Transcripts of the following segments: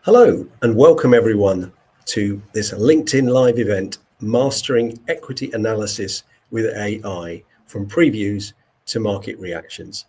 Hello and welcome everyone to this LinkedIn live event, Mastering Equity Analysis with AI, from previews to market reactions.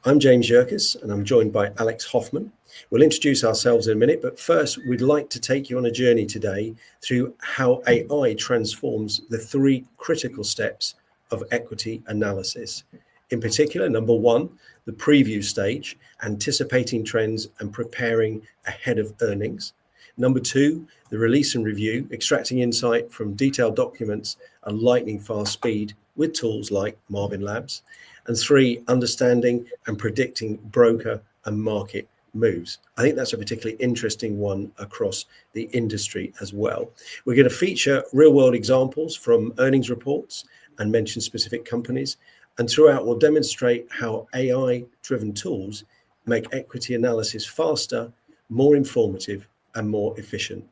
I'm James Yerkess and I'm joined by Alex Hoffmann. We'll introduce ourselves in a minute, but first we'd like to take you on a journey today through how AI transforms the three critical steps of equity analysis. In particular, number one, the preview stage, anticipating trends and preparing ahead of earnings. Number two, the release and review, extracting insight from detailed documents at lightning fast speed with tools like Marvin Labs. And three, understanding and predicting broker and market moves. I think that's a particularly interesting one across the industry as well. We're going to feature real-world examples from earnings reports and mention specific companies. And throughout, we'll demonstrate how AI-driven tools make equity analysis faster, more informative, and more efficient.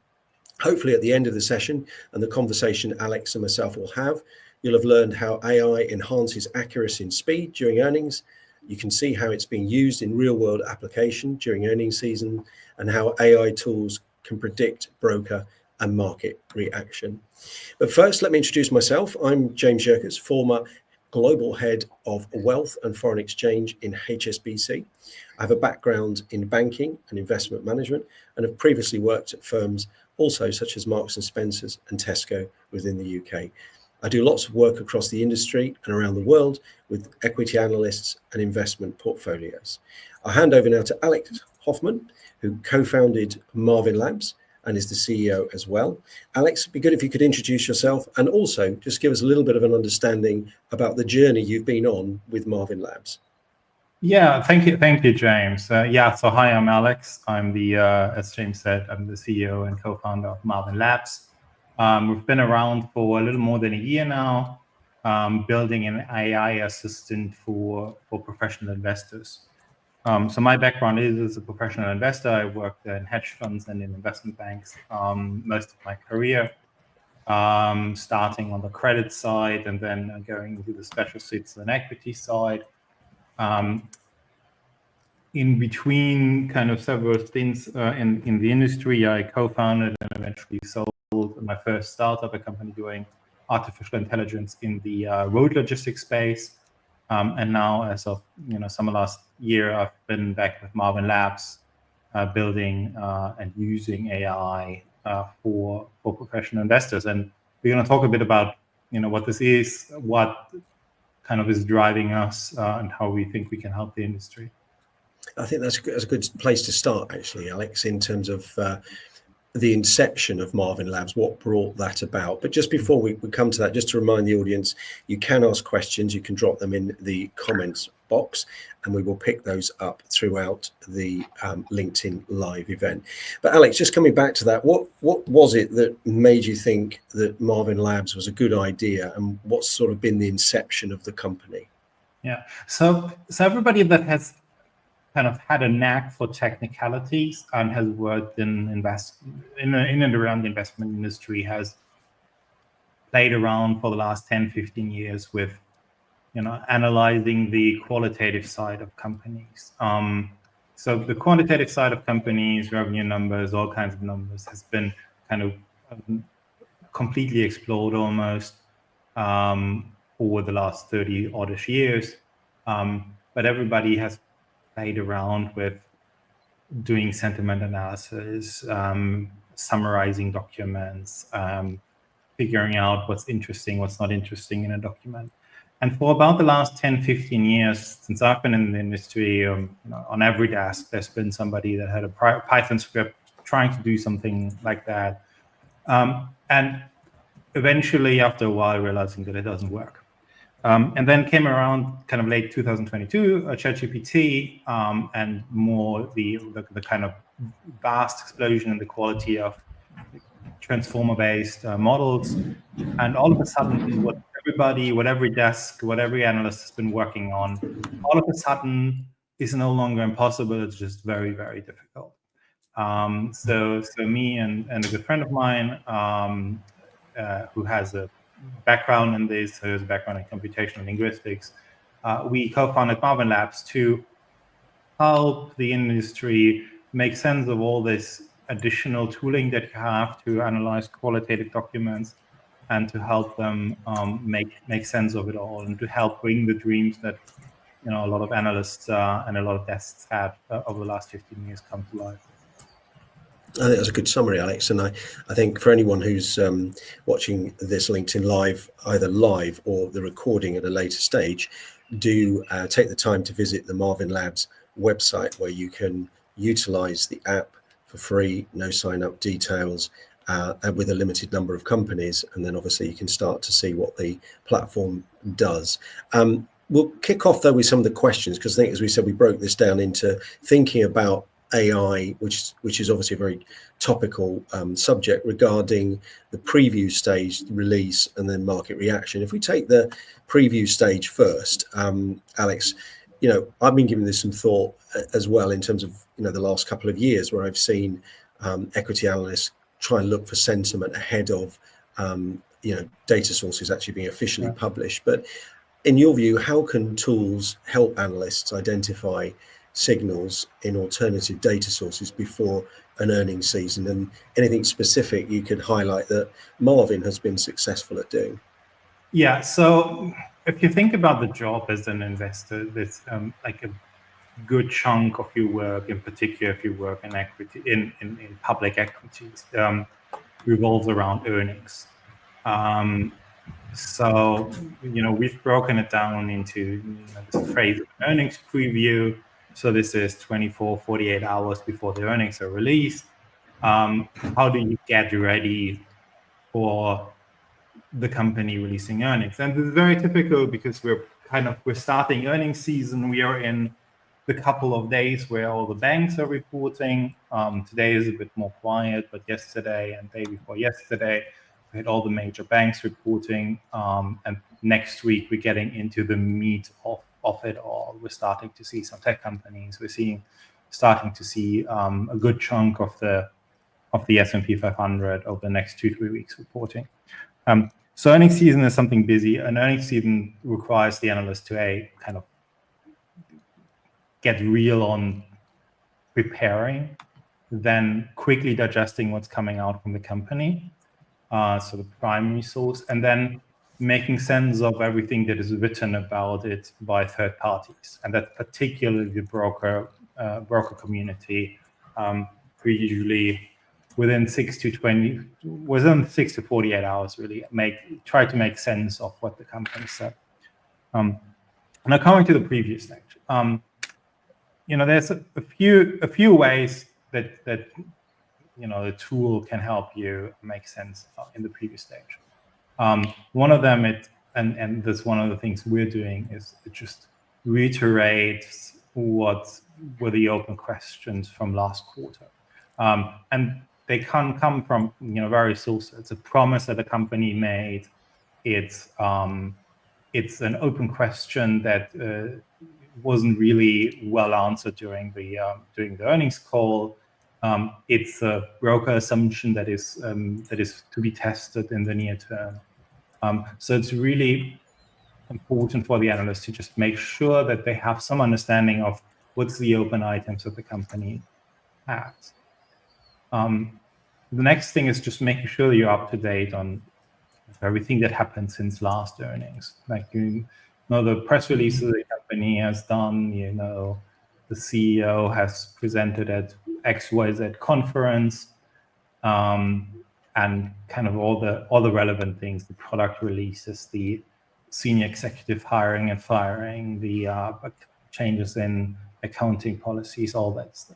Hopefully, at the end of the session and the conversation Alex and myself will have, you'll have learned how AI enhances accuracy and speed during earnings. You can see how it's being used in real-world application during earnings season, and how AI tools can predict broker and market reaction. But first, let me introduce myself. I'm James Yerkess, former Global Head of Wealth and Foreign Exchange in HSBC. I have a background in banking and investment management and have previously worked at firms also such as Marks and Spencer's and Tesco within the UK. I do lots of work across the industry and around the world with equity analysts and investment portfolios. I'll hand over now to Alex Hoffmann, who co-founded Marvin Labs and is the CEO as well. Alex, it'd be good if you could introduce yourself and also just give us a little bit of an understanding about the journey you've been on with Marvin Labs. Yeah, thank you, James. So hi, I'm Alex. I'm as James said, I'm the CEO and co-founder of Marvin Labs. We've been around for a little more than a year now, building an AI assistant for professional investors. So my background is as a professional investor. I worked in hedge funds and in investment banks most of my career, starting on the credit side and then going to the special suits and equity side. In between kind of several stints in the industry, I co-founded and eventually sold my first startup, a company doing artificial intelligence in the road logistics space. And now, as of summer last year, I've been back with Marvin Labs, building and using AI for professional investors. And we're going to talk a bit about what this is, what kind of is driving us, and how we think we can help the industry. I think that's a good place to start, actually, Alex, in terms of the inception of Marvin Labs, what brought that about. But just before we come to that, just to remind the audience, you can ask questions, you can drop them in the comments box, and we will pick those up throughout the LinkedIn live event. But Alex, just coming back to that, what was it that made you think that Marvin Labs was a good idea, and what's sort of been the inception of the company? Yeah, so everybody that has kind of had a knack for technicalities and has worked in and around the investment industry has played around for the last 10, 15 years with, analyzing the qualitative side of companies. So the quantitative side of companies, revenue numbers, all kinds of numbers has been kind of completely explored almost over the last 30 oddish years. But everybody has played around with doing sentiment analysis, summarizing documents, figuring out what's interesting, what's not interesting in a document. And for about the last 10, 15 years, since I've been in the industry, on every desk, there's been somebody that had a Python script trying to do something like that. And eventually, after a while, realizing that it doesn't work. And then came around kind of late 2022, ChatGPT, and more the kind of vast explosion in the quality of transformer-based models. And all of a sudden, what every desk, what every analyst has been working on, all of a sudden is no longer impossible. It's just very, very difficult. So me and a good friend of mine who has a background in this, who has a background in computational linguistics, we co-founded Hoffmann Labs to help the industry make sense of all this additional tooling that you have to analyze qualitative documents and to help them make sense of it all, and to help bring the dreams that a lot of analysts and a lot of desks had over the last 15 years come to life. I think that's a good summary, Alex. And I think for anyone who's watching this LinkedIn Live, either live or the recording at a later stage, do take the time to visit the Marvin Labs website, where you can utilize the app for free, no sign-up details, and with a limited number of companies. And then obviously you can start to see what the platform does. We'll kick off, though, with some of the questions, because I think, as we said, we broke this down into thinking about AI, which is obviously a very topical subject, regarding the preview stage, release, and then market reaction. If we take the preview stage first, Alex, I've been giving this some thought as well, in terms of the last couple of years, where I've seen equity analysts try and look for sentiment ahead of data sources actually being officially published. But in your view, how can tools help analysts identify signals in alternative data sources before an earnings season, and anything specific you could highlight that Marvin has been successful at doing? Yeah, so if you think about the job as an investor, there's like a good chunk of your work, in particular if you work in equity, in public equities, revolves around earnings. So we've broken it down into this phrase of earnings preview. So this is 24, 48 hours before the earnings are released. How do you get ready for the company releasing earnings? And this is very typical, because we're starting earnings season. We are in the couple of days where all the banks are reporting. Today is a bit more quiet, but yesterday and day before yesterday, we had all the major banks reporting. And next week, we're getting into the meat of it all. We're starting to see some tech companies. We're starting to see a good chunk of the S&P 500 over the next 2-3 weeks reporting. So earnings season is something busy. An earnings season requires the analyst to kind of get real on preparing, then quickly digesting what's coming out from the company, so the primary source, and then making sense of everything that is written about it by third parties, and that's particularly the broker community, who usually within 6 to 48 hours really try to make sense of what the company said. Now coming to the previous stage, there's a few ways that the tool can help you make sense in the previous stage. One of them, and that's one of the things we're doing, is it just reiterates what were the open questions from last quarter, and they can come from various sources. It's a promise that a company made. It's an open question that wasn't really well answered during the earnings call. It's a broker assumption that is to be tested in the near term. So it's really important for the analyst to just make sure that they have some understanding of what's the open items that the company has. The next thing is just making sure you're up to date on everything that happened since last earnings. Like the press releases the company has done. The CEO has presented at XYZ conference, and kind of all the relevant things, the product releases, the senior executive hiring and firing, the changes in accounting policies, all that stuff.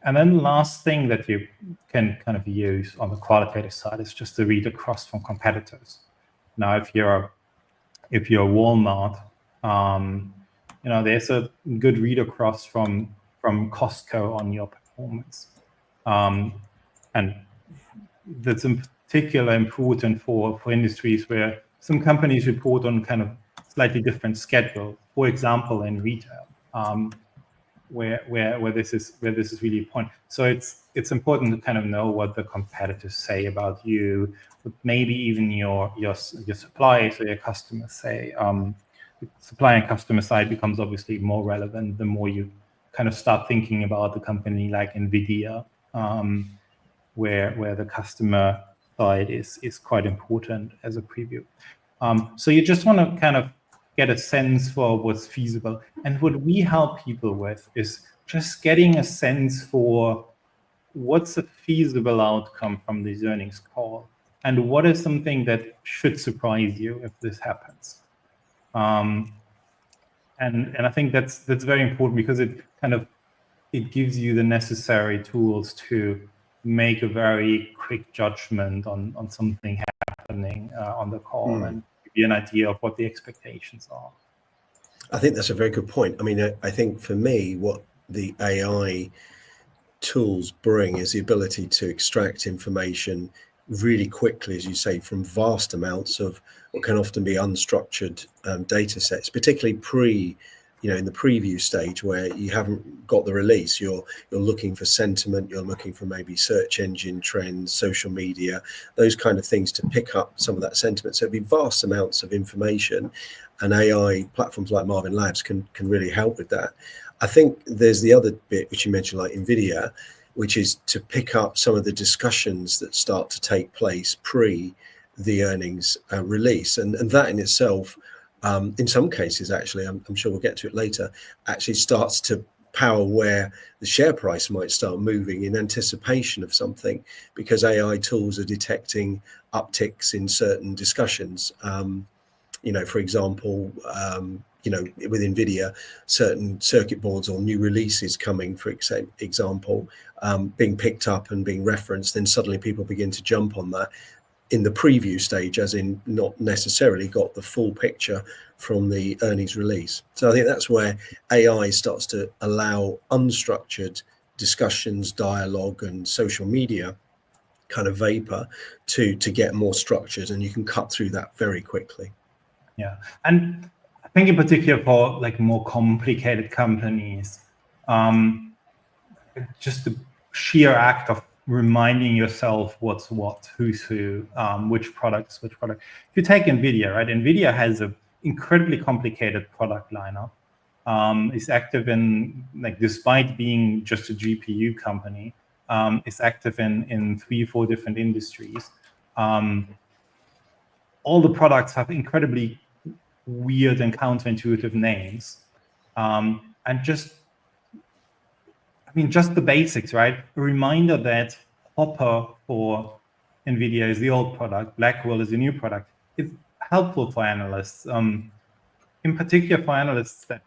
And then the last thing that you can kind of use on the qualitative side is just to read across from competitors. Now, if you're Walmart, there's a good read across from Costco on your performance, and that's in particular important for industries where some companies report on kind of slightly different schedule. For example, in retail, where this is really a point. So it's important to kind of know what the competitors say about you, but maybe even your suppliers or your customers say. The supply and customer side becomes obviously more relevant the more you kind of start thinking about the company like Nvidia, where the customer side is quite important as a preview. So you just want to kind of get a sense for what's feasible. And what we help people with is just getting a sense for what's a feasible outcome from this earnings call, and what is something that should surprise you if this happens. And I think that's very important, because it gives you the necessary tools to make a very quick judgment on something happening on the call, and give you an idea of what the expectations are. I think that's a very good point. I mean, I think for me, what the AI tools bring is the ability to extract information really quickly, as you say, from vast amounts of what can often be unstructured data sets, particularly in the preview stage where you haven't got the release. You're looking for sentiment, you're looking for maybe search engine trends, social media, those kind of things to pick up some of that sentiment. So it'd be vast amounts of information, and AI platforms like Marvin Labs can really help with that. I think there's the other bit which you mentioned, like Nvidia, which is to pick up some of the discussions that start to take place pre the earnings release, and that in itself, in some cases, actually, I'm sure we'll get to it later, actually starts to power where the share price might start moving in anticipation of something, because AI tools are detecting upticks in certain discussions. For example, with Nvidia, certain circuit boards or new releases coming, for example, being picked up and being referenced, then suddenly people begin to jump on that in the preview stage, as in not necessarily got the full picture from the earnings release. So I think that's where AI starts to allow unstructured discussions, dialogue, and social media kind of vapor to get more structured, and you can cut through that very quickly. Yeah, and I think in particular for like more complicated companies, just the sheer act of reminding yourself what's what, who's who, which product. If you take Nvidia, right? Nvidia has an incredibly complicated product lineup. It's active in, like, despite being just a GPU company, it's active in 3-4 different industries. All the products have incredibly weird and counterintuitive names, and just the basics, right? A reminder that Hopper for Nvidia is the old product, Blackwell is the new product, is helpful for analysts. In particular for analysts that,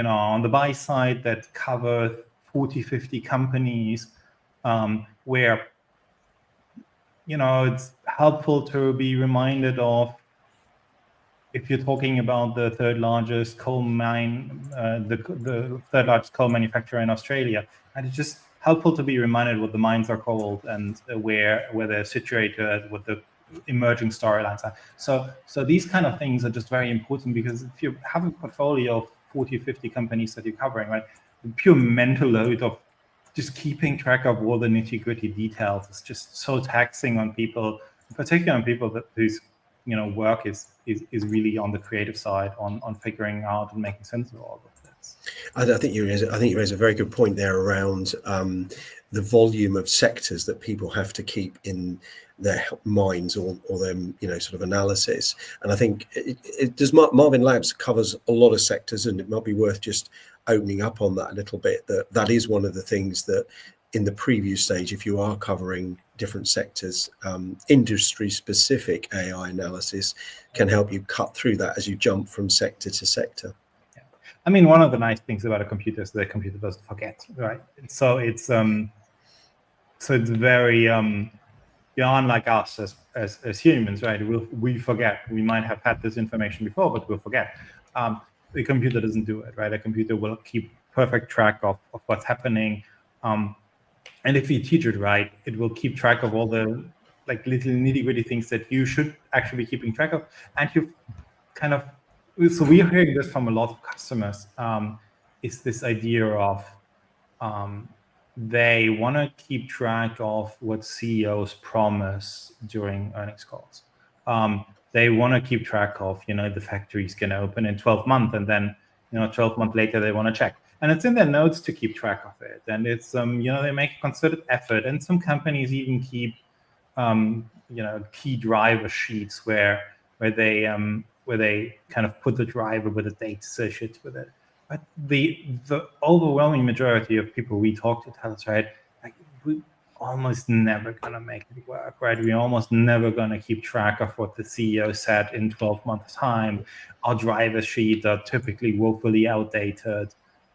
on the buy side, that cover 40, 50 companies, where, it's helpful to be reminded of, if you're talking about the third largest coal mine, the third largest coal manufacturer in Australia, and it's just helpful to be reminded what the mines are called and where they're situated, what the emerging storylines are. So these kind of things are just very important, because if you have a portfolio of 40, 50 companies that you're covering, right, the pure mental load of just keeping track of all the nitty-gritty details is just so taxing on people, particularly on people whose work is really on the creative side, on figuring out and making sense of all of this. I think you raise a very good point there around the volume of sectors that people have to keep in their minds or them sort of analysis. And I think it does. Marvin Labs covers a lot of sectors, and it might be worth just opening up on that a little bit. That is one of the things that in the preview stage, if you are covering different sectors, industry-specific AI analysis can help you cut through that as you jump from sector to sector. Yeah. I mean, one of the nice things about a computer is that a computer doesn't forget, right? So it's very unlike us as humans, right? We forget. We might have had this information before, but we'll forget. The computer doesn't do it, right? A computer will keep perfect track of what's happening. And if you teach it right, it will keep track of all the little nitty-gritty things that you should actually be keeping track of. And you so we are hearing this from a lot of customers, is this idea of they want to keep track of what CEOs promise during earnings calls. They want to keep track of, the factory's going to open in 12 months, and then, 12 months later, they want to check. And it's in their notes to keep track of it. And it's, they make a concerted effort. And some companies even keep, key driver sheets where they kind of put the driver with a date associated with it. But the overwhelming majority of people we talk to tell us, right, like, we almost never gonna make it work, right? We're almost never gonna keep track of what the CEO said in 12 months' time. Our driver sheets are typically woefully outdated,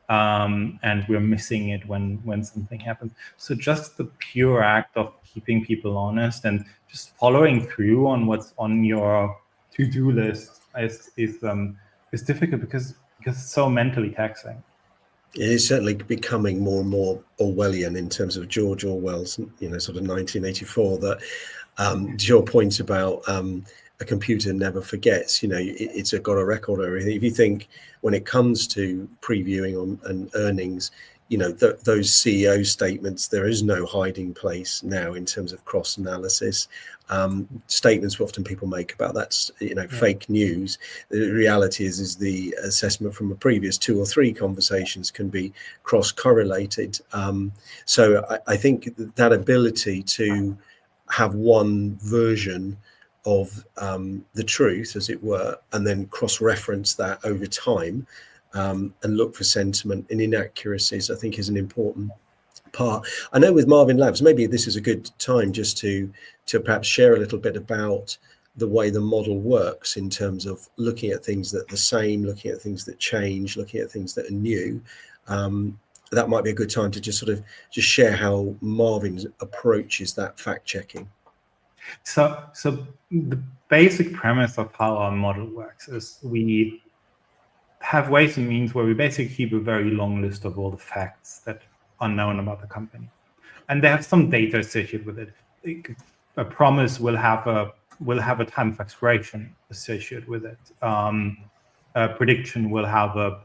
and we're missing it when something happens. So just the pure act of keeping people honest and just following through on what's on your to-do list is difficult because it's so mentally taxing. It is certainly becoming more and more Orwellian in terms of George Orwell's, sort of 1984. That to your point about a computer never forgets. It's got a record of everything. If you think when it comes to previewing and earnings, those CEO statements, there is no hiding place now in terms of cross analysis. Statements often people make about that's fake news. The reality is the assessment from a previous 2 or 3 conversations can be cross correlated. So I think that ability to have one version of the truth, as it were, and then cross-reference that over time, and look for sentiment and inaccuracies, I think is an important part. I know with Marvin Labs, maybe this is a good time just to perhaps share a little bit about the way the model works in terms of looking at things that are the same, looking at things that change, looking at things that are new. That might be a good time to just share how Marvin approaches that fact checking. So the basic premise of how our model works is we have ways and means where we basically keep a very long list of all the facts that are known about the company, and they have some data associated with it. A promise will have a time of expiration associated with it. A prediction will have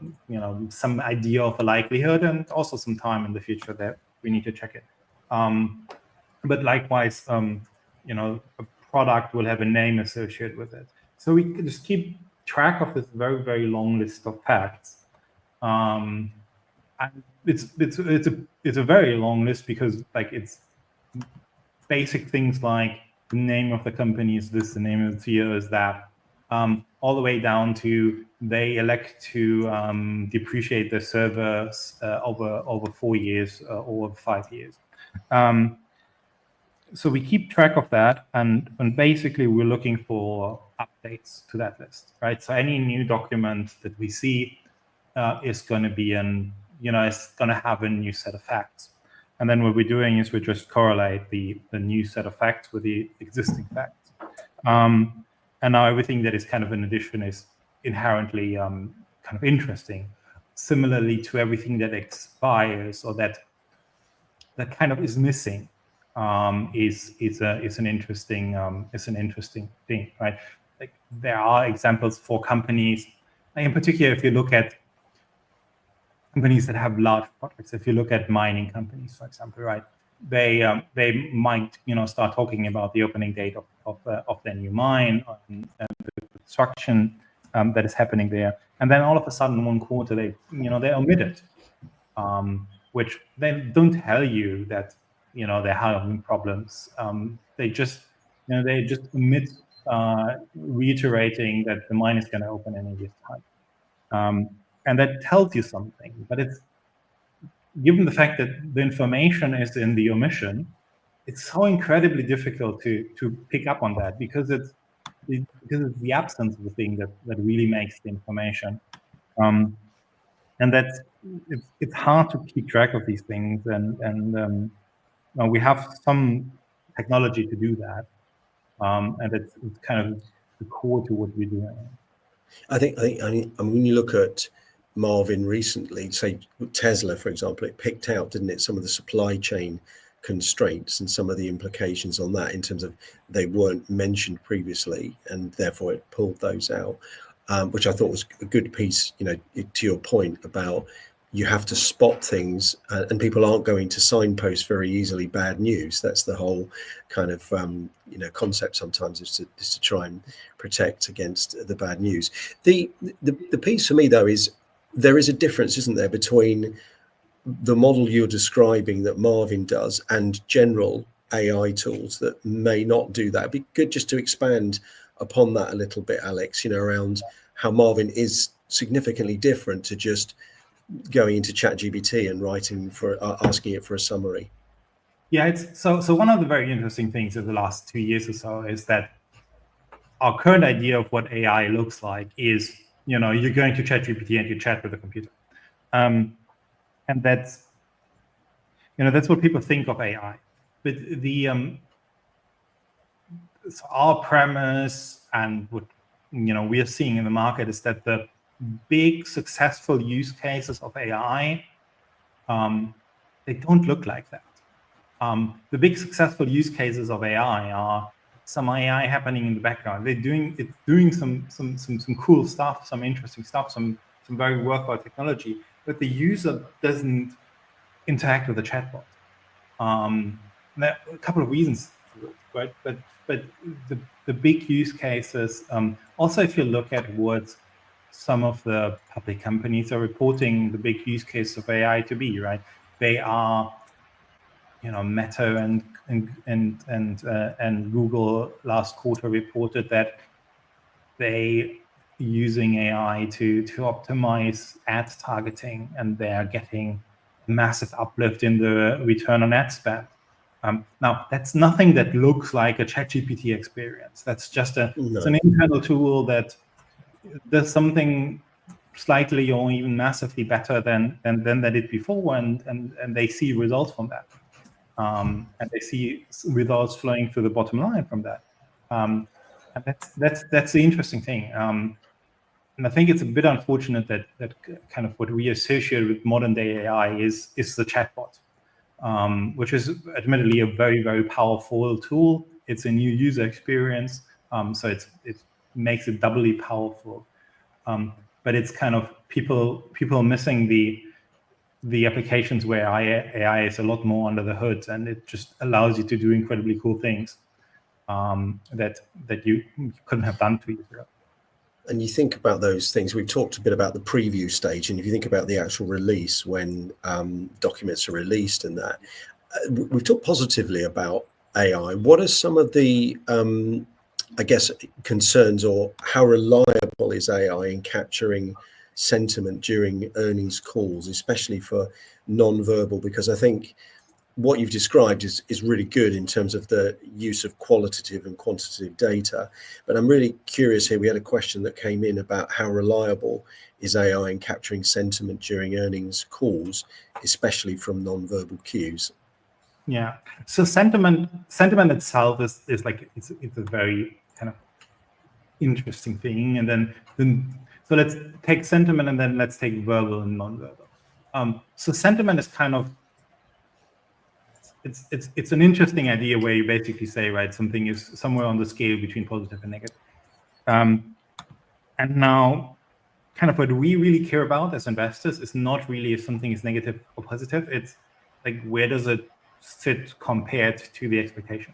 some idea of a likelihood and also some time in the future that we need to check it. But likewise, a product will have a name associated with it. So we can just keep track of this very, very long list of facts. And it's a very long list because it's basic things like the name of the company is this, the name of the CEO is that, all the way down to they elect to depreciate their servers over 4 years or 5 years. So we keep track of that, and basically we're looking for updates to that list, right? So any new document that we see is going to be it's going to have a new set of facts. And then what we're doing is we just correlate the new set of facts with the existing facts. And now everything that is kind of an addition is inherently kind of interesting. Similarly to everything that expires or that kind of is missing is an interesting thing, right? Like there are examples for companies, in particular, if you look at companies that have large projects, if you look at mining companies, for example, right, they might start talking about the opening date of their new mine and the construction that is happening there, and then all of a sudden one quarter they omit it, which they don't tell you that they're having problems. They just omit reiterating that the mine is going to open in a year's time, and that tells you something. But it's given the fact that the information is in the omission, it's so incredibly difficult to pick up on that because it's the absence of the thing that really makes the information. And it's hard to keep track of these things, and we have some technology to do that, and it's kind of the core to what we're doing. I think when you look at Marvin recently, say Tesla, for example, it picked out, didn't it, some of the supply chain constraints and some of the implications on that in terms of they weren't mentioned previously, and therefore it pulled those out, which I thought was a good piece, to your point about you have to spot things, and people aren't going to signpost very easily bad news. That's the whole kind of concept sometimes is to try and protect against the bad news. The piece for me though is there is a difference, isn't there, between the model you're describing that Marvin does and general AI tools that may not do that? It'd be good just to expand upon that a little bit, Alex, around how Marvin is significantly different to just going into ChatGPT and asking it for a summary. Yeah, it's so one of the very interesting things in the last 2 years or so is that our current idea of what AI looks like is, you're going to ChatGPT and you chat with the computer. And that's what people think of AI. But so our premise and what we are seeing in the market is that the big successful use cases of AI, they don't look like that. The big successful use cases of AI are some AI happening in the background. It's doing some cool stuff, some interesting stuff, some very worthwhile technology, but the user doesn't interact with the chatbot. There are a couple of reasons for it, right? But the big use cases, also if you look at what some of the public companies are reporting the big use case of AI to be, right? They are, Meta and Google last quarter reported that they using AI to optimize ad targeting, and they are getting a massive uplift in the return on ad spend. Now, that's nothing that looks like a ChatGPT experience. That's just it's an internal tool that does something slightly or even massively better than they did before, and they see results from that. And they see results flowing through the bottom line from that. And that's the interesting thing. And I think it's a bit unfortunate that kind of what we associate with modern day AI is the chatbot, which is admittedly a very, very powerful tool. It's a new user experience, so it makes it doubly powerful. But it's kind of people missing the applications where AI is a lot more under the hood, and it just allows you to do incredibly cool things that you couldn't have done 2 years ago. And you think about those things, we've talked a bit about the preview stage, and if you think about the actual release, when documents are released and that, we've talked positively about AI. What are some of the, I guess, concerns, or how reliable is AI in capturing sentiment during earnings calls, especially for non-verbal? Because I think what you've described is really good in terms of the use of qualitative and quantitative data. But I'm really curious here. We had a question that came in about how reliable is AI in capturing sentiment during earnings calls, especially from non-verbal cues. Yeah. So sentiment itself is like it's a very kind of interesting thing. And then so let's take sentiment and then let's take verbal and non-verbal. So sentiment is kind of it's an interesting idea where you basically say, right, something is somewhere on the scale between positive and negative. And now, kind of what we really care about as investors is not really if something is negative or positive. It's like, where does it sit compared to the expectation,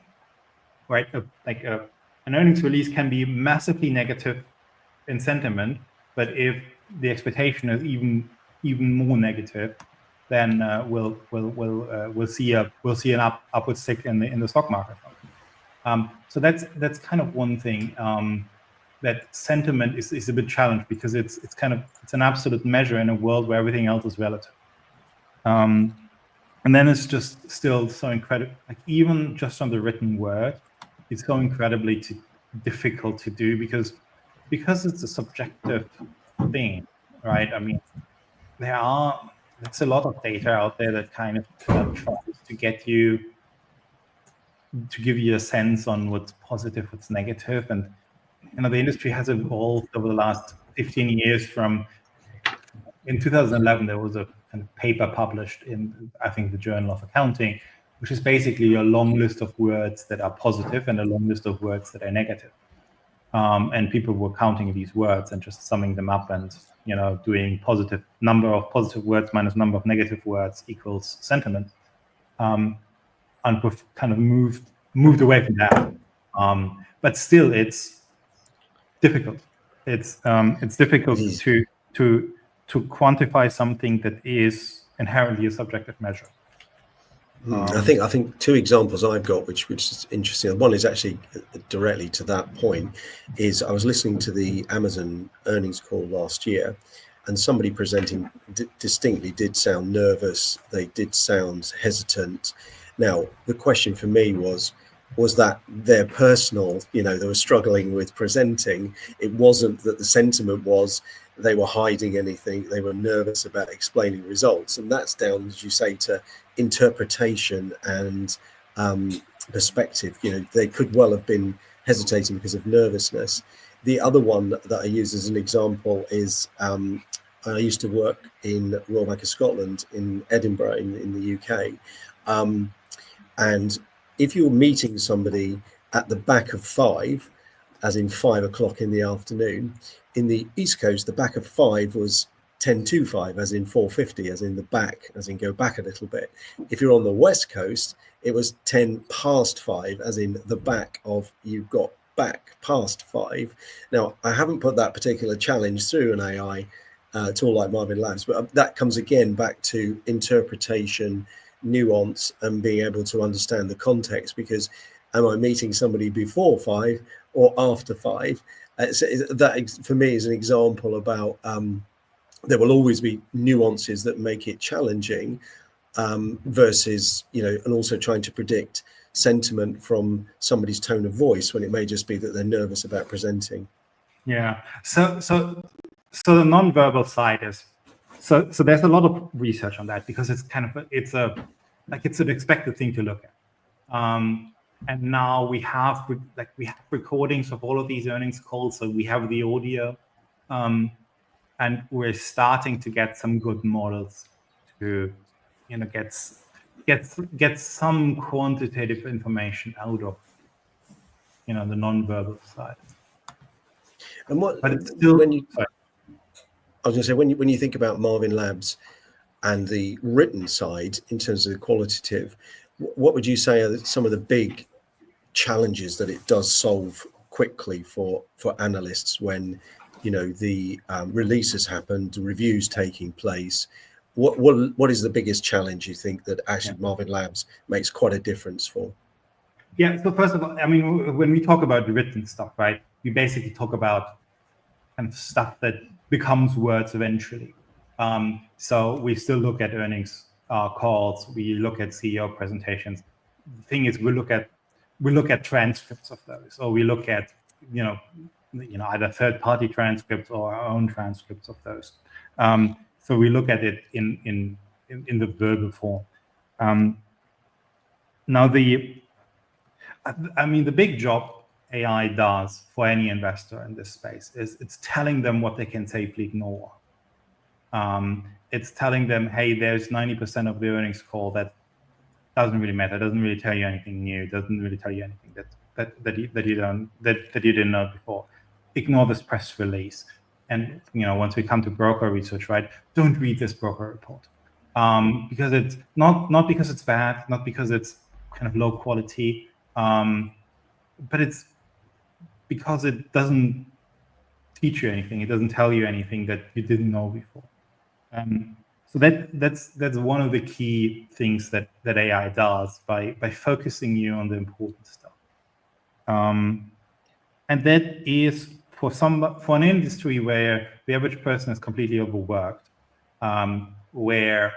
right? Like an earnings release can be massively negative in sentiment, but if the expectation is even more negative, then we'll see an upward stick in the stock market. So that's kind of one thing. That sentiment is a bit challenged because it's an absolute measure in a world where everything else is relative. And then it's just still so incredible. Like, even just on the written word, it's so incredibly difficult to do because it's a subjective thing, right? I mean, there's a lot of data out there that kind of tries to give you a sense on what's positive, what's negative. And the industry has evolved over the last 15 years. In 2011, there was a kind of paper published in, I think, the Journal of Accounting, which is basically a long list of words that are positive and a long list of words that are negative. And people were counting these words and just summing them up and, doing number of positive words minus number of negative words equals sentiment. And we've kind of moved away from that. But still, it's difficult. It's difficult to to quantify something that is inherently a subjective measure. I think two examples I've got, which is interesting. One is actually directly to that point. Is I was listening to the Amazon earnings call last year, and somebody presenting distinctly did sound nervous. They did sound hesitant. Now, the question for me was that their personal, they were struggling with presenting. It wasn't that the sentiment was they were hiding anything. They were nervous about explaining results. And that's down, as you say, to interpretation and perspective. They could well have been hesitating because of nervousness. The other one that I use as an example is I used to work in Royal Bank of Scotland in Edinburgh in the UK. And if you're meeting somebody at the back of 5, as in 5 o'clock in the afternoon, in the East Coast, the back of 5 was 10 to 5, as in 4:50, as in the back, as in go back a little bit. If you're on the West Coast, it was 10 past 5, as in the back of you've got back past 5. Now, I haven't put that particular challenge through an AI tool like Marvin Labs, but that comes again back to interpretation, nuance, and being able to understand the context. Because am I meeting somebody before 5 or after 5? That for me is an example about there will always be nuances that make it challenging, versus and also trying to predict sentiment from somebody's tone of voice when it may just be that they're nervous about presenting. Yeah. So the non-verbal side is so there's a lot of research on that, because it's kind of it's an expected thing to look at. And now we have recordings of all of these earnings calls, so we have the audio, and we're starting to get some good models to get some quantitative information out of the non-verbal side. And but it's still, I was going to say, when you think about Marvin Labs and the written side in terms of the qualitative, what would you say are some of the big challenges that it does solve quickly for analysts when the releases happened, the reviews taking place? What is the biggest challenge you think that actually Marvin Labs makes quite a difference for? Yeah, so first of all, I mean, when we talk about written stuff, right, we basically talk about kind of stuff that becomes words eventually. So we still look at earnings calls, we look at CEO presentations. The thing is, we look at transcripts of those, or we look at either third-party transcripts or our own transcripts of those. So we look at it in the verbal form. Now the big job AI does for any investor in this space is it's telling them what they can safely ignore. It's telling them, hey, there's 90% of the earnings call that doesn't really matter, doesn't really tell you anything new, doesn't really tell you anything that you didn't know before. Ignore this press release. And once we come to broker research, right, don't read this broker report. Because it's not because it's bad, not because it's kind of low quality, but it's because it doesn't teach you anything. It doesn't tell you anything that you didn't know before. So that's one of the key things that AI does by focusing you on the important stuff. And that is for an industry where the average person is completely overworked, where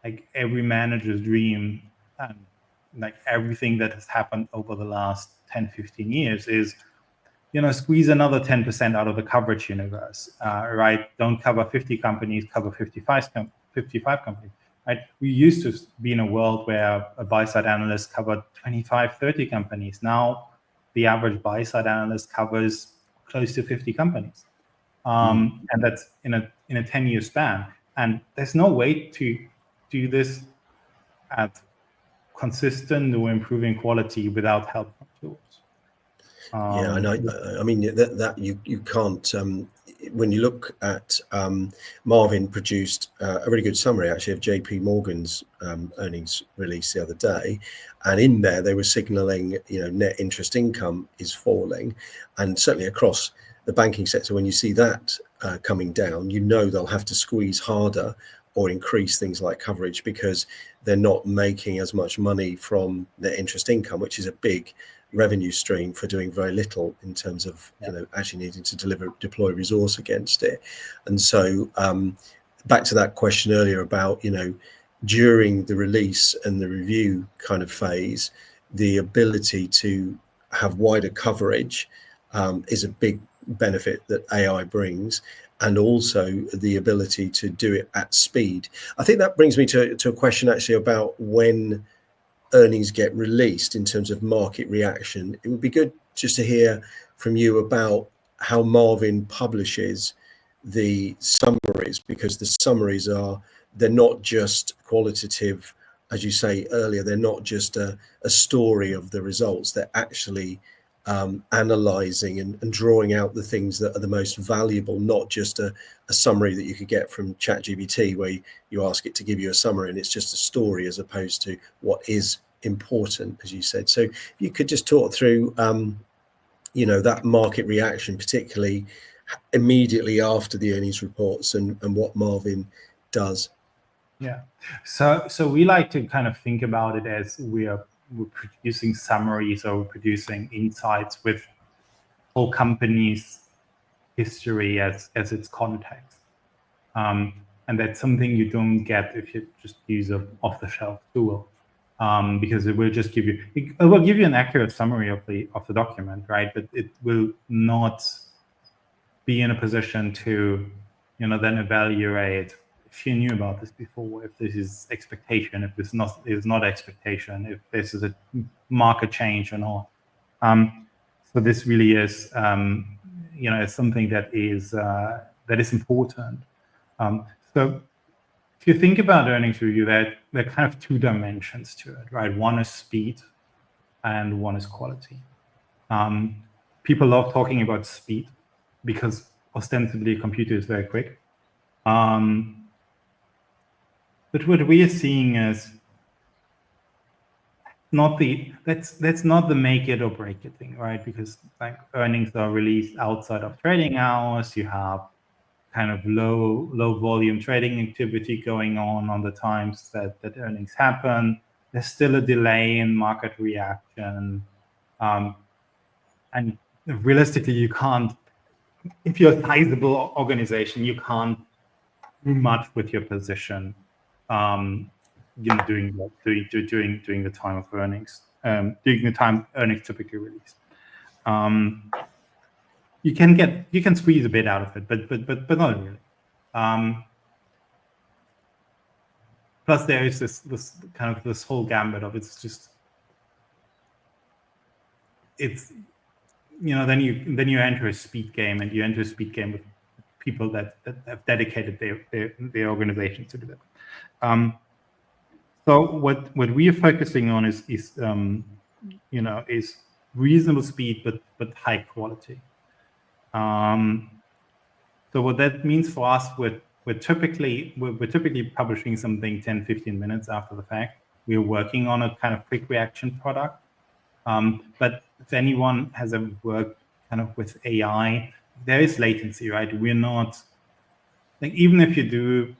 like every manager's dream and like everything that has happened over the last 10, 15 years is, squeeze another 10% out of the coverage universe, right? Don't cover 50 companies, cover 55 companies, right? We used to be in a world where a buy-side analyst covered 25, 30 companies. Now, the average buy-side analyst covers close to 50 companies. And that's in a 10-year span. And there's no way to do this at consistent or improving quality without help from tools. Yeah, and I mean that you can't. When you look at Marvin produced a really good summary actually of JP Morgan's earnings release the other day, and in there they were signaling net interest income is falling, and certainly across the banking sector when you see that coming down, they'll have to squeeze harder or increase things like coverage because they're not making as much money from their interest income, which is a big revenue stream for doing very little in terms of actually needing to deploy resource against it. And so back to that question earlier about during the release and the review kind of phase, the ability to have wider coverage is a big benefit that AI brings, and also the ability to do it at speed. I think that brings me to a question actually about when earnings get released in terms of market reaction. It would be good just to hear from you about how Marvin publishes the summaries, because the summaries they're not just qualitative, as you say earlier, they're not just a story of the results, they're actually analyzing and drawing out the things that are the most valuable, not just a summary that you could get from ChatGPT where you ask it to give you a summary and it's just a story as opposed to what is important, as you said. So if you could just talk through that market reaction, particularly immediately after the earnings reports, and what Marvin does. Yeah, so we like to kind of think about it as we're producing summaries or we're producing insights with whole company's history as its context, and that's something you don't get if you just use an off-the-shelf tool, because it will just give you an accurate summary of the document, right? But it will not be in a position to then evaluate if you knew about this before, if this is expectation, if this is not expectation, if this is a market change or not. So this really is, is something that is important. So if you think about earnings review, there are kind of two dimensions to it, right? One is speed, and one is quality. People love talking about speed because ostensibly a computer is very quick. But what we are seeing is that's not the make it or break it thing, right? Because like earnings are released outside of trading hours. You have kind of low volume trading activity going on the times that earnings happen. There's still a delay in market reaction, and realistically, you can't. If you're a sizable organization, you can't do much with your position, during the time of earnings, during the time earnings typically release. You can squeeze a bit out of it, but not really. Plus, there is this kind of this whole gambit of then you enter a speed game, and you enter a speed game with people that have dedicated their organizations to do that. So what we are focusing on is reasonable speed but high quality. So what that means for us, we're typically publishing something 10-15 minutes after the fact. We're working on a kind of quick reaction product. But if anyone has ever worked kind of with AI, there is latency, right? We're not like, even if you do,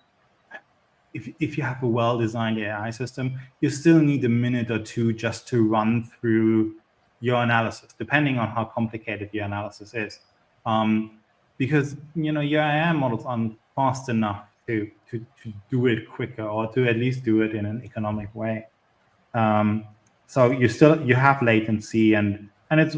if you have a well-designed AI system, you still need a minute or two just to run through your analysis, depending on how complicated your analysis is. Because your AI models aren't fast enough to do it quicker, or to at least do it in an economic way. So you have latency, and it's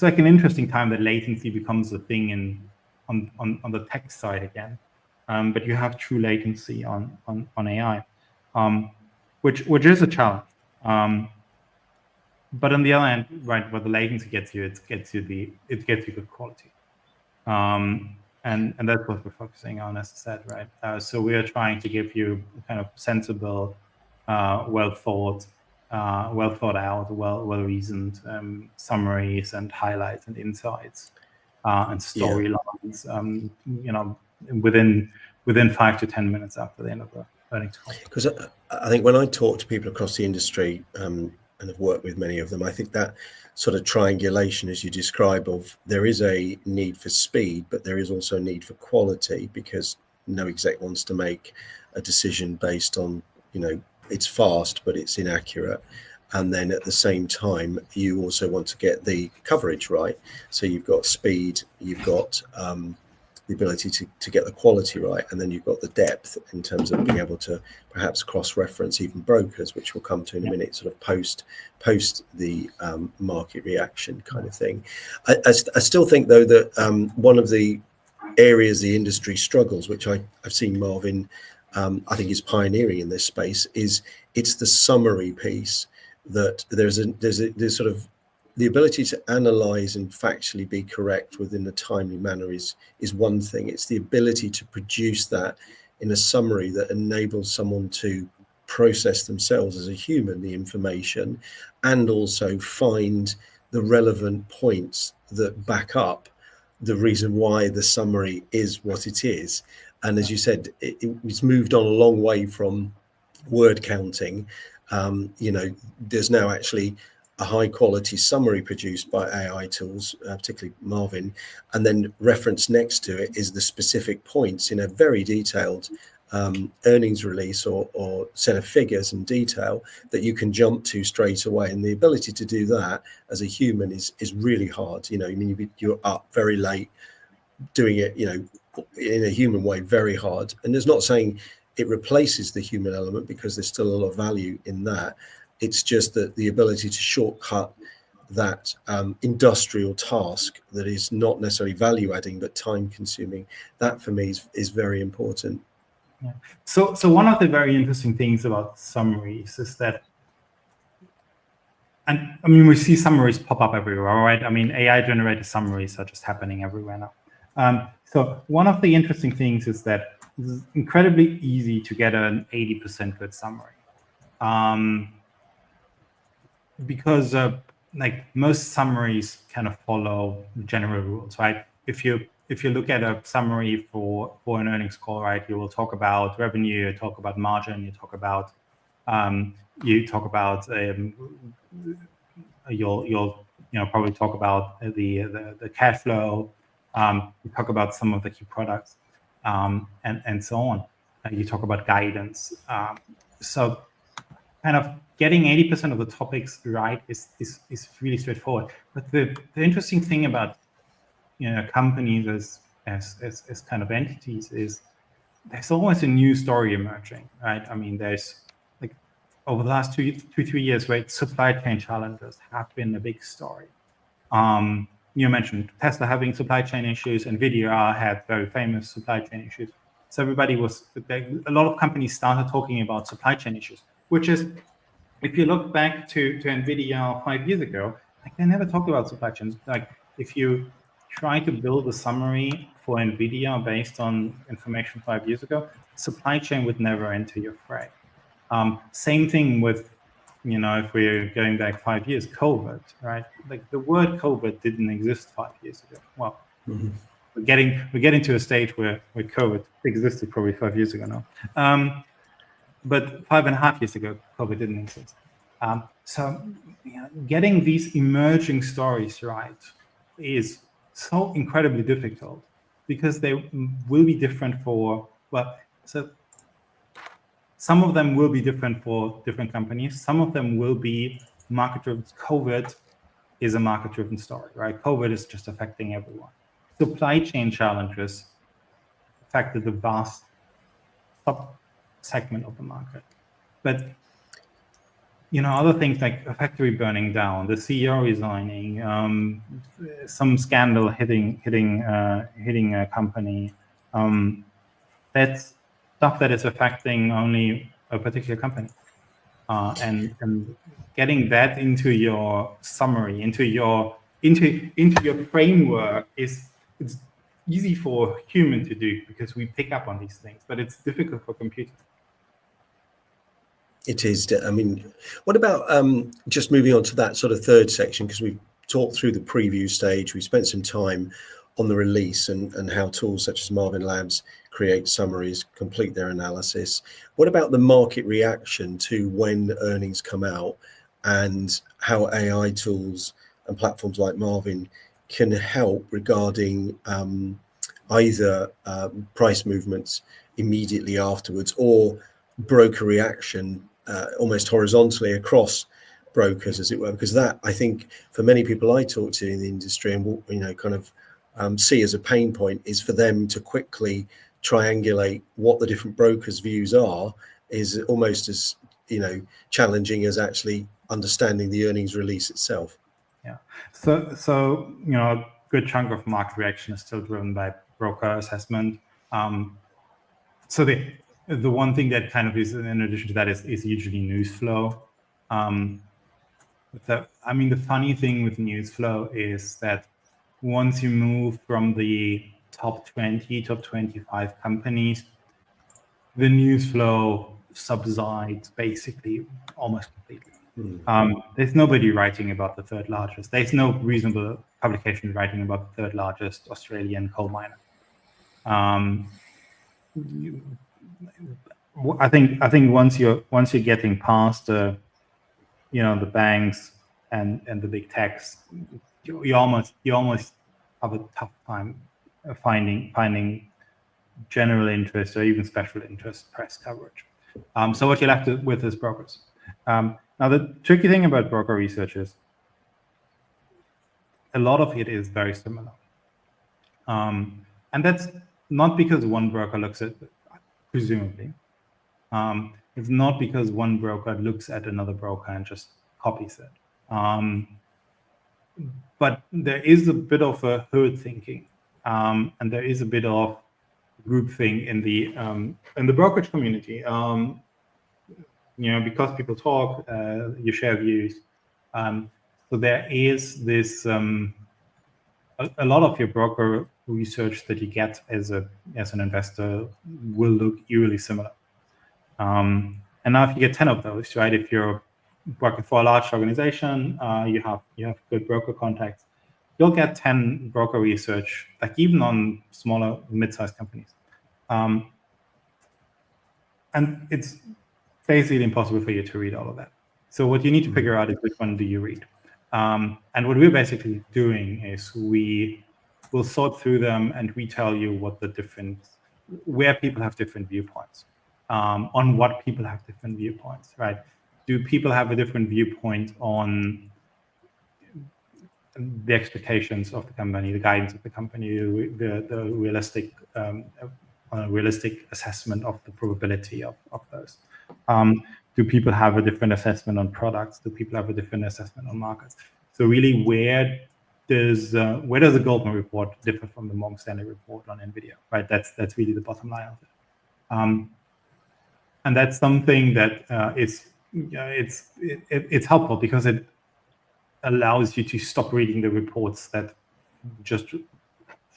like an interesting time that latency becomes a thing on the tech side again. But you have true latency on AI, which is a challenge. But on the other hand, right, what the latency gets you, it gets you good quality. And that's what we're focusing on, as I said, right? So we are trying to give you kind of sensible, well thought out, well reasoned summaries and highlights and insights and storylines. Within 5 to 10 minutes after the end of the earnings call. Because I think when I talk to people across the industry and have worked with many of them, I think that sort of triangulation, as you describe, of there is a need for speed, but there is also a need for quality, because no exec wants to make a decision based on, it's fast, but it's inaccurate. And then at the same time, you also want to get the coverage right. So you've got speed, you've got the ability to get the quality right, and then you've got the depth in terms of being able to perhaps cross-reference even brokers, which we'll come to in a minute, sort of post the market reaction kind of thing. I still think, though, that one of the areas the industry struggles, which I've seen Marvin, I think, is pioneering in this space, is it's the summary piece. That there's sort of the ability to analyze and factually be correct within a timely manner is one thing. It's the ability to produce that in a summary that enables someone to process themselves as a human the information, and also find the relevant points that back up the reason why the summary is what it is. And as you said, it's moved on a long way from word counting. There's now actually a high quality summary produced by AI tools, particularly Marvin, and then referenced next to it is the specific points in a very detailed earnings release or set of figures and detail that you can jump to straight away. And the ability to do that as a human is really hard. You're up very late doing it, in a human way, very hard. And there's not saying it replaces the human element, because there's still a lot of value in that. It's just that the ability to shortcut that industrial task that is not necessarily value adding but time consuming, that for me is very important. Yeah. So one of the very interesting things about summaries is that, and I mean, we see summaries pop up everywhere, right? I mean, AI generated summaries are just happening everywhere now. So one of the interesting things is that it's incredibly easy to get an 80% good summary, because like most summaries kind of follow general rules, right? If you look at a summary for an earnings call, right, you will talk about revenue, you talk about margin, you talk about you'll probably talk about the cash flow. You talk about some of the key products, and so on. You talk about guidance. So kind of getting 80% of the topics right is really straightforward. But the interesting thing about companies as kind of entities is there's always a new story emerging, right? I mean, there's like over the last 3 years, right? Supply chain challenges have been a big story. You mentioned Tesla having supply chain issues, Nvidia had very famous supply chain issues. So a lot of companies started talking about supply chain issues, which is, if you look back to Nvidia 5 years ago, like they never talked about supply chains. Like if you try to build a summary for Nvidia based on information 5 years ago, supply chain would never enter your fray. Same thing with, if we're going back 5 years, COVID, right? Like the word COVID didn't exist 5 years ago. Well, we're getting to a stage where COVID existed probably 5 years ago now. But 5.5 years ago, COVID didn't exist. So getting these emerging stories right is so incredibly difficult, because they will be different some of them will be different for different companies. Some of them will be market-driven. COVID is a market-driven story, right? COVID is just affecting everyone. Supply chain challenges affected the vast sub-segment of the market. But other things like a factory burning down, the CEO resigning, some scandal hitting a company, that's stuff that is affecting only a particular company, and getting that into your summary, into your framework it's easy for a human to do, because we pick up on these things, but it's difficult for computers. It is. I mean, what about just moving on to that sort of third section, because we've talked through the preview stage, we spent some time on the release and how tools such as Marvin Labs create summaries, complete their analysis. What about the market reaction to when earnings come out, and how AI tools and platforms like Marvin can help regarding either price movements immediately afterwards or broker reaction almost horizontally across brokers, as it were, because that, I think, for many people I talk to in the industry and kind of see as a pain point, is for them to quickly triangulate what the different brokers' views are is almost as challenging as actually understanding the earnings release itself. Yeah. So a good chunk of market reaction is still driven by broker assessment. So the one thing that kind of is in addition to that is usually news flow. The funny thing with news flow is that once you move from the top 20, top 25 companies, the news flow subsides basically almost completely. There's nobody writing about the third largest. There's no reasonable publication writing about the third largest Australian coal miner. I think once you're getting past the banks and the big techs, you almost have a tough time finding general interest or even special interest press coverage. So what you're left with is brokers. Now the tricky thing about broker research is a lot of it is very similar, and that's not because one broker looks at, presumably, it's not because one broker looks at another broker and just copies it. But there is a bit of a herd thinking, and there is a bit of groupthink in the brokerage community. Because people talk, you share views. So there is this a lot of your broker research that you get as an investor will look eerily similar. And now if you get 10 of those, right? If you're working for a large organization, you have good broker contacts, you'll get 10 broker research, like even on smaller, mid-sized companies. And it's basically impossible for you to read all of that. So what you need to figure out is which one do you read. And what we're basically doing is we will sort through them and we tell you where people have different viewpoints, on what people have different viewpoints, right? Do people have a different viewpoint on the expectations of the company, the guidance of the company, the realistic assessment of the probability of those? Do people have a different assessment on products? Do people have a different assessment on markets? So really, where does the Goldman report differ from the Morgan Stanley report on Nvidia? Right, that's really the bottom line of it. And that's something that it's helpful because it allows you to stop reading the reports that just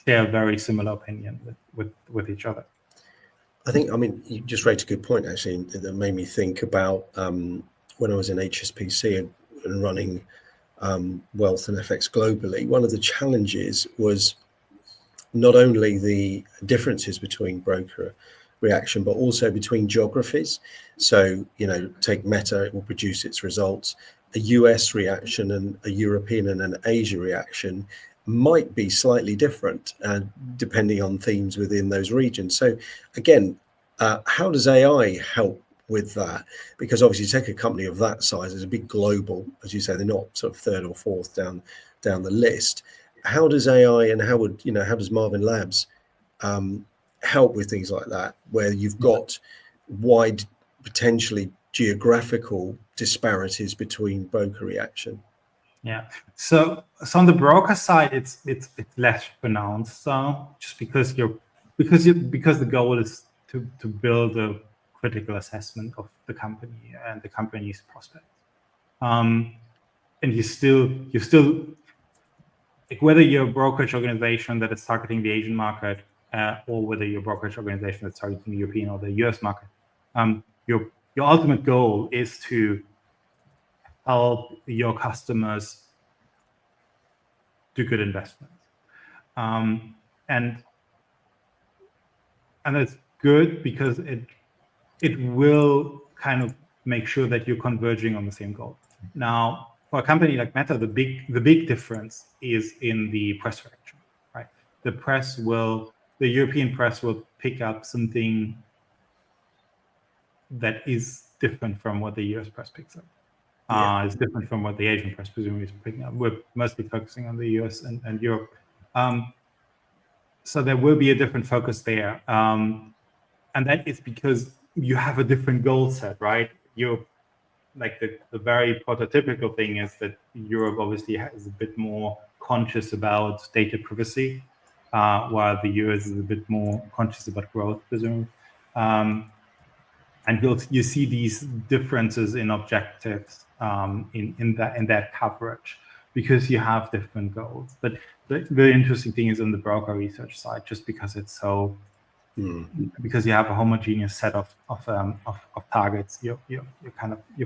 share a very similar opinion with each other. I think, you just raised a good point, actually, that made me think about when I was in HSBC and running wealth and FX globally. One of the challenges was not only the differences between broker reaction, but also between geographies. So, take Meta, it will produce its results. A US reaction and a European and an Asia reaction might be slightly different depending on themes within those regions. So again, how does AI help with that? Because obviously take a company of that size, it's a big global, as you say, they're not sort of third or fourth down the list. How does AI and how does Marvin Labs help with things like that, where you've got wide, potentially geographical disparities between broker reaction? Yeah. So on the broker side, it's less pronounced. So just because the goal is to build a critical assessment of the company and the company's prospects, and you still like, whether you're a brokerage organization that is targeting the Asian market, or whether you're a brokerage organization that's targeting the European or the US market, your ultimate goal is to help your customers do good investments, and it's good because it will kind of make sure that you're converging on the same goal. Now, for a company like Meta, the big difference is in the press reaction, right? The European press will pick up something that is different from what the US press picks up. It's different from what the Asian press presumably is picking up. We're mostly focusing on the US and Europe. So there will be a different focus there. And that is because you have a different goal set, right? You're like the very prototypical thing is that Europe obviously is a bit more conscious about data privacy, while the US is a bit more conscious about growth, presumably. And you see these differences in objectives in that coverage because you have different goals. But the very interesting thing is on the broker research side, just because it's so because you have a homogeneous set of targets, you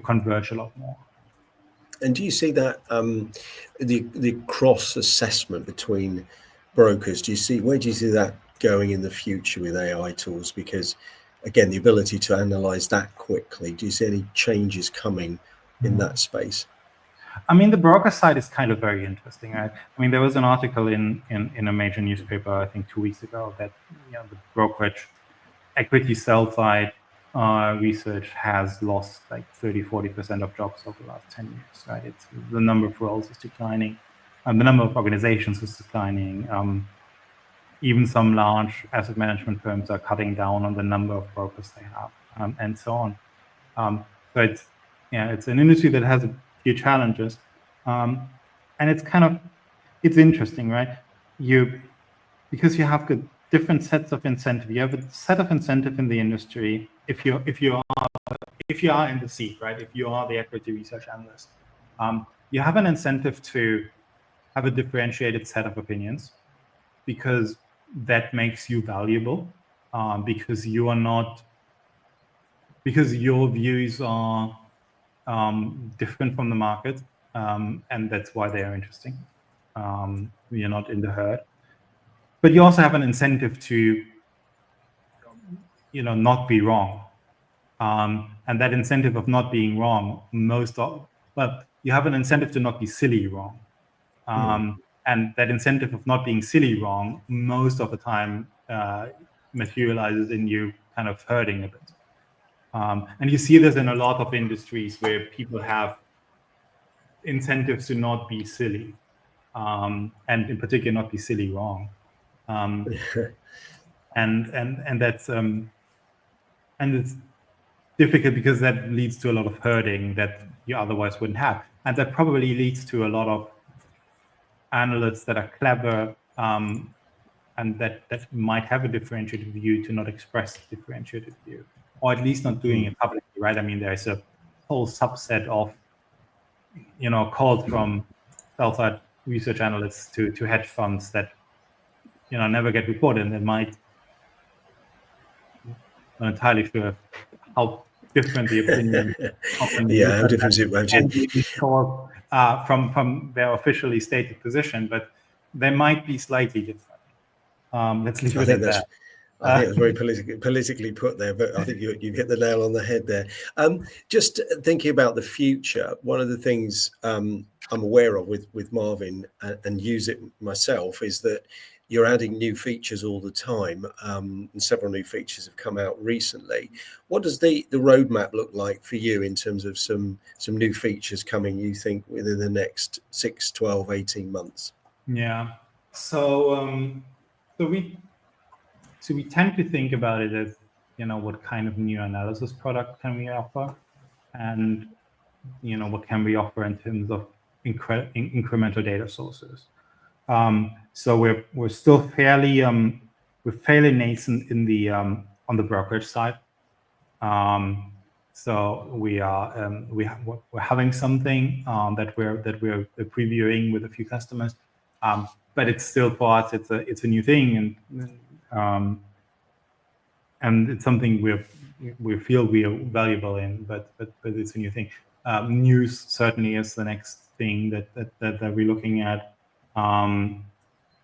converge a lot more. And do you see that the cross assessment between brokers? Where do you see that going in the future with AI tools? Because again, the ability to analyze that quickly. Do you see any changes coming in that space? I mean, the broker side is kind of very interesting, right? I mean, there was an article in a major newspaper, I think 2 weeks ago, that the brokerage equity sell side research has lost like 30-40% of jobs over the last 10 years, right? It's the number of roles is declining, the number of organizations is declining. Even some large asset management firms are cutting down on the number of brokers they have, and so on. So it's an industry that has a few challenges, and it's interesting, right? Because you have got different sets of incentive. You have a set of incentive in the industry if you are in the seat, right? If you are the equity research analyst, you have an incentive to have a differentiated set of opinions because that makes you valuable, because your views are different from the market, and that's why they are interesting. You're not in the herd, but you also have an incentive to not be wrong, and that incentive of not being wrong you have an incentive to not be silly wrong, and that incentive of not being silly wrong most of the time materializes in you kind of hurting a bit. And you see this in a lot of industries where people have incentives to not be silly, and in particular not be silly wrong. And that's and it's difficult because that leads to a lot of herding that you otherwise wouldn't have, and that probably leads to a lot of analysts that are clever, and that might have a differentiated view to not express a differentiated view, or at least not doing it publicly, right? I mean, there's a whole subset of calls from sell-side research analysts to hedge funds that never get reported, and I'm not entirely sure how different the opinion how different it from their officially stated position, but they might be slightly different. Let's leave it at that. I think it's very politically put there, but I think you hit the nail on the head there. Just thinking about the future, one of the things I'm aware of with Marvin and use it myself is that you're adding new features all the time, and several new features have come out recently. What does the roadmap look like for you in terms of some new features coming, you think, within the next 6, 12, 18 months? Yeah. So we tend to think about it as, what kind of new analysis product can we offer, and what can we offer in terms of incremental data sources. So we're still fairly nascent in the on the brokerage side. So we're having something that we're previewing with a few customers, but it's still for us. It's a new thing, and it's something we feel we are valuable in, but it's a new thing. News certainly is the next thing that we're looking at.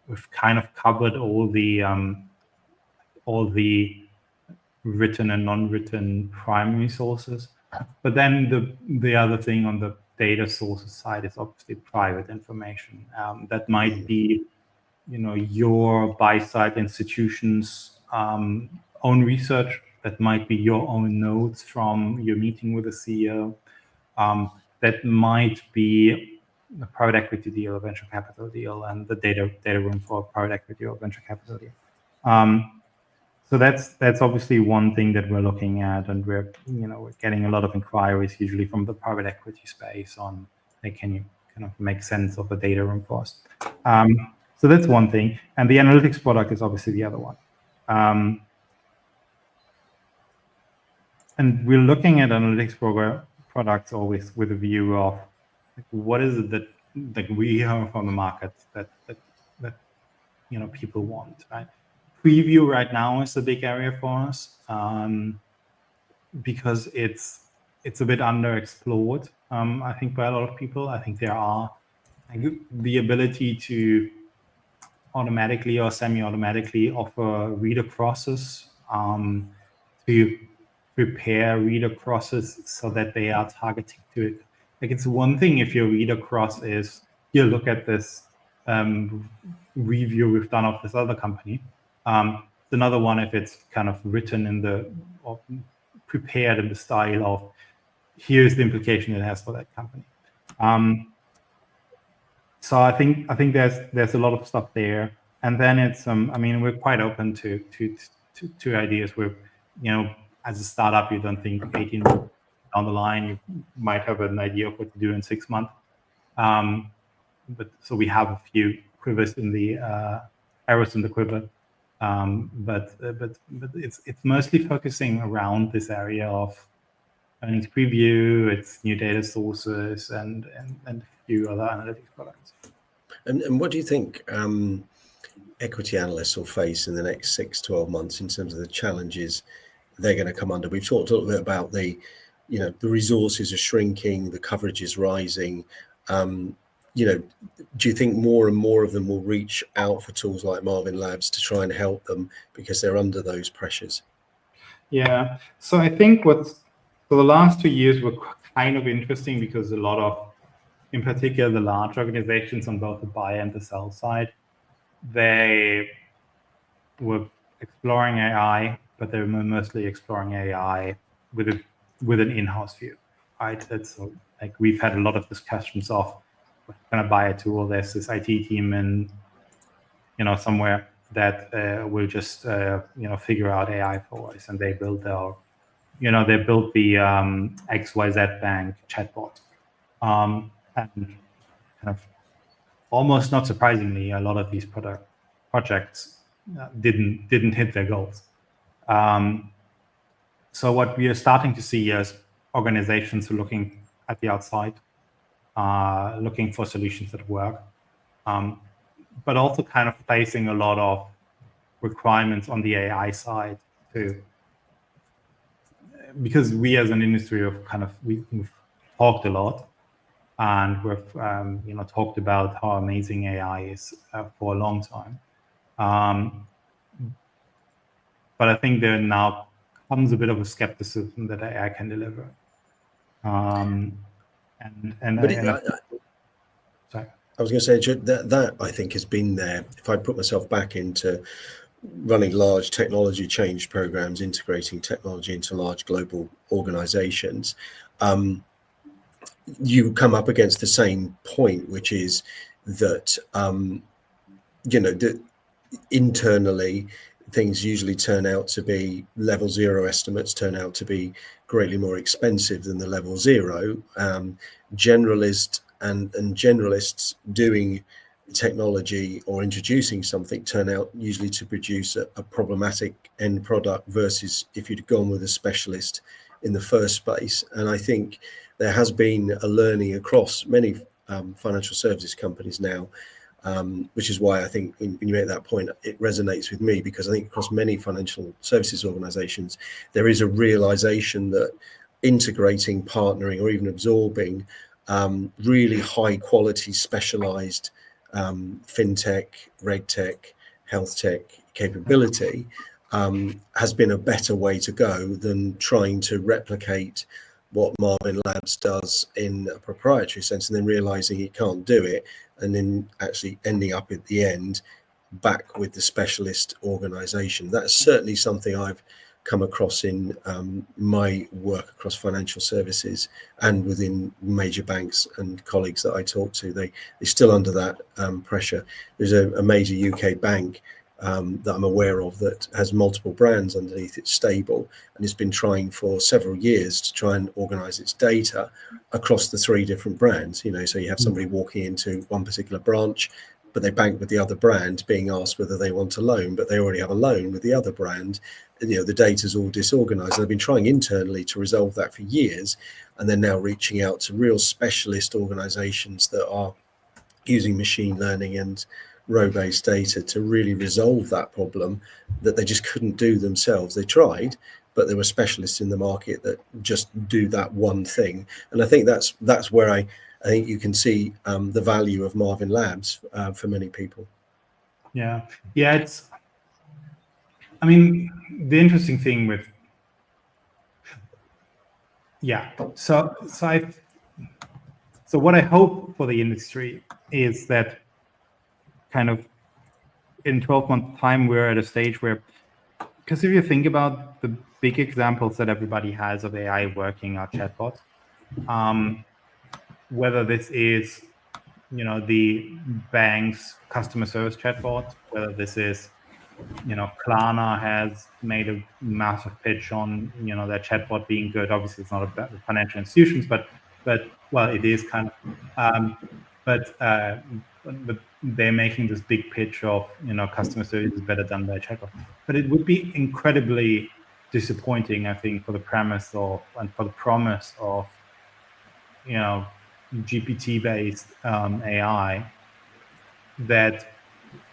We've kind of covered all the written and non-written primary sources, but then the other thing on the data sources side is obviously private information. That might be, your buy-side institution's own research. That might be your own notes from your meeting with the CEO. That might be a private equity deal, a venture capital deal, and the data room for a private equity or venture capital deal. So that's obviously one thing that we're looking at, and we're getting a lot of inquiries, usually from the private equity space, on, like, can you kind of make sense of the data room for us? So that's one thing, and the analytics product is obviously the other one. And we're looking at analytics products always with a view of, like, what is it that we hear from the market that people want, right? Preview right now is a big area for us, because it's a bit underexplored, I think, by a lot of people. I think there are the ability to automatically or semi-automatically offer reader crosses, to prepare reader crosses so that they are targeting to it. Like, it's one thing if your reader cross is, here, look at this review we've done of this other company. It's another one if it's kind of written or prepared in the style of, here's the implication it has for that company. So I think there's a lot of stuff there, and then it's we're quite open to ideas. We're, as a startup, you don't think 18 months down the line you might have an idea of what to do in 6 months. But so we have a few quivers in the arrows in the quiver, but it's mostly focusing around this area of earnings preview, its new data sources, and a few other analytics products. And what do you think equity analysts will face in the next 6-12 months in terms of the challenges they're going to come under? We've talked a little bit about the resources are shrinking, the coverage is rising. Do you think more and more of them will reach out for tools like Marvin Labs to try and help them because they're under those pressures? Yeah. So I think the last 2 years were kind of interesting because a lot of, in particular, the large organizations on both the buy and the sell side, they were exploring AI, but they were mostly exploring AI with an in-house view, right? That's like, we've had a lot of discussions of, we're going to buy a tool. There's this IT team in, somewhere that will just figure out AI for us, and they built the XYZ Bank chatbot, and kind of, almost not surprisingly, a lot of these projects didn't hit their goals. So what we are starting to see is organizations who are looking at the outside, looking for solutions that work, but also kind of placing a lot of requirements on the AI side too. Because we as an industry we've talked a lot, and we've talked about how amazing AI is for a long time. But I think there now comes a bit of a skepticism that AI can deliver. Sorry. I was going to say that I think has been there. If I put myself back into running large technology change programs, integrating technology into large global organizations, you come up against the same point, which is that that internally things usually turn out to be level 0 estimates turn out to be greatly more expensive than the level 0. Generalists doing technology or introducing something turn out usually to produce a problematic end product versus if you'd gone with a specialist in the first place. And I think there has been a learning across many financial services companies now, which is why I think when you make that point, it resonates with me, because I think across many financial services organizations, there is a realization that integrating, partnering, or even absorbing really high quality specialized fintech, regtech, health tech capability has been a better way to go than trying to replicate what Marvin Labs does in a proprietary sense, and then realizing it can't do it, and then actually ending up at the end back with the specialist organization. That's certainly something I've come across in my work across financial services and within major banks and colleagues that I talk to. They're still under that pressure. There's a major UK bank that I'm aware of that has multiple brands underneath its stable, and it's been trying for several years to try and organize its data across the three different brands. You know, so you have somebody walking into one particular branch, but they bank with the other brand, being asked whether they want a loan, but they already have a loan with the other brand. And, you know, the data's all disorganized. They've been trying internally to resolve that for years, and they're now reaching out to real specialist organizations that are using machine learning and row-based data to really resolve that problem that they just couldn't do themselves. They tried, but there were specialists in the market that just do that one thing. And I think that's where I think you can see the value of Marvin Labs for many people. Yeah. I mean, the interesting thing with, so what I hope for the industry is that kind of in 12 months time, we're at a stage where, because if you think about the big examples that everybody has of AI working are chatbots, whether this is, you know, the bank's customer service chatbot, whether this is, you know, Klarna has made a massive pitch on, you know, their chatbot being good. Obviously, it's not about financial institutions, but well, it is kind of. But they're making this big pitch of, you know, customer service is better done by a chatbot. But it would be incredibly disappointing, I think, for the premise of and for the promise of, you know, GPT-based AI, that,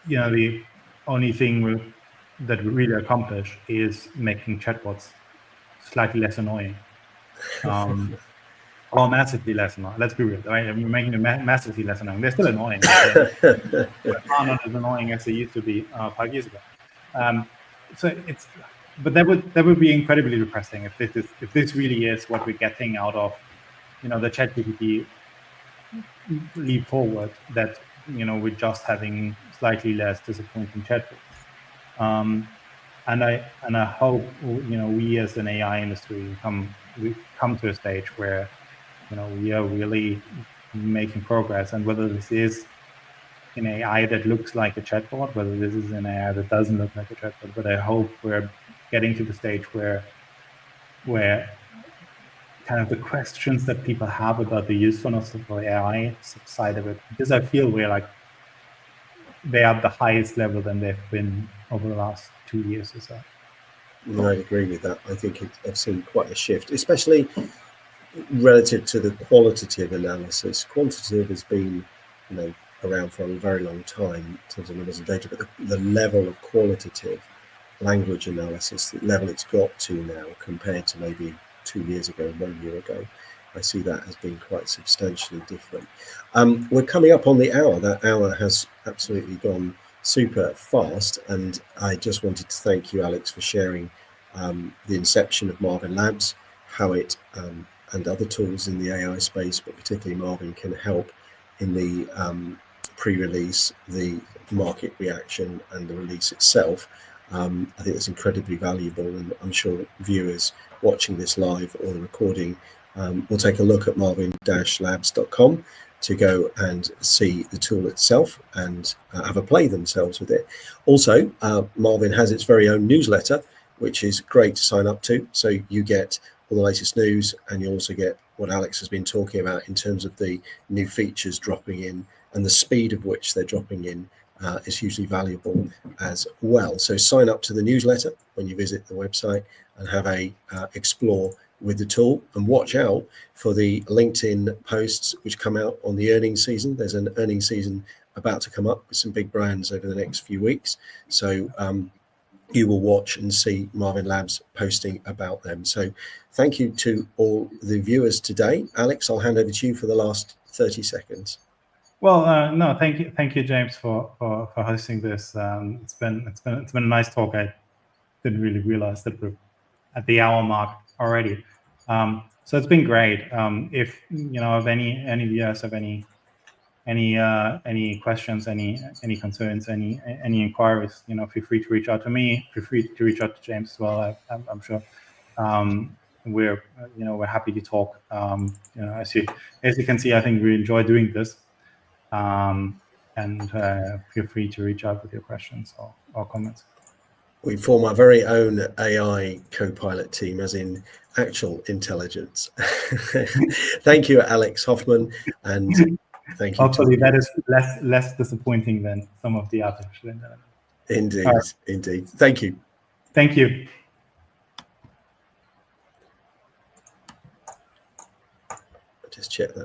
you know, the only thing that we really accomplish is making chatbots slightly less annoying, or massively less annoying. Let's be real, right? We're making them massively less annoying. They're still annoying, but are not as annoying as they used to be 5 years ago. But that would be incredibly depressing if this really is what we're getting out of, you know, the ChatGPT leap forward, that, you know, we're just having slightly less disappointing chatbots. And I hope, you know, we as an AI industry we come to a stage where, you know, we are really making progress, and whether this is an AI that looks like a chatbot, whether this is an AI that doesn't look like a chatbot, but I hope we're getting to the stage where kind of the questions that people have about the usefulness of AI side of it, because I feel we're like, they are at the highest level than they've been over the last 2 years or so. I agree with that. I think I've seen quite a shift, especially relative to the qualitative analysis. Quantitative has been, you know, around for a very long time in terms of numbers and data, but the level of qualitative language analysis, the level it's got to now compared to maybe 2 years ago, 1 year ago, I see that as being quite substantially different. We're coming up on the hour. That hour has absolutely gone super fast, and I just wanted to thank you, Alex, for sharing the inception of Marvin Labs, how it and other tools in the AI space, but particularly Marvin, can help in the pre-release, the market reaction, and the release itself. I think it's incredibly valuable, and I'm sure viewers watching this live or the recording will take a look at marvin-labs.com to go and see the tool itself and have a play themselves with it. Also, Marvin has its very own newsletter, which is great to sign up to. So you get all the latest news, and you also get what Alex has been talking about in terms of the new features dropping in, and the speed of which they're dropping in is hugely valuable as well. So sign up to the newsletter when you visit the website and have a explore with the tool, and watch out for the LinkedIn posts which come out on the earnings season. There's an earnings season about to come up with some big brands over the next few weeks. So you will watch and see Marvin Labs posting about them. So thank you to all the viewers today. Alex, I'll hand over to you for the last 30 seconds. Well, no, thank you, James, for hosting this. It's been a nice talk. I didn't really realize that we're at the hour mark already. So it's been great. If if any of you guys have any questions, any concerns, any inquiries, feel free to reach out to me. Feel free to reach out to James as well. I'm sure we're happy to talk. As you can see, I think we enjoy doing this. And feel free to reach out with your questions or comments. We form our very own AI co-pilot team, as in actual intelligence. Thank you, Alex Hoffmann, and thank you. Hopefully, that is less disappointing than some of the artificial intelligence. Indeed, indeed. Thank you. Thank you. Just check that.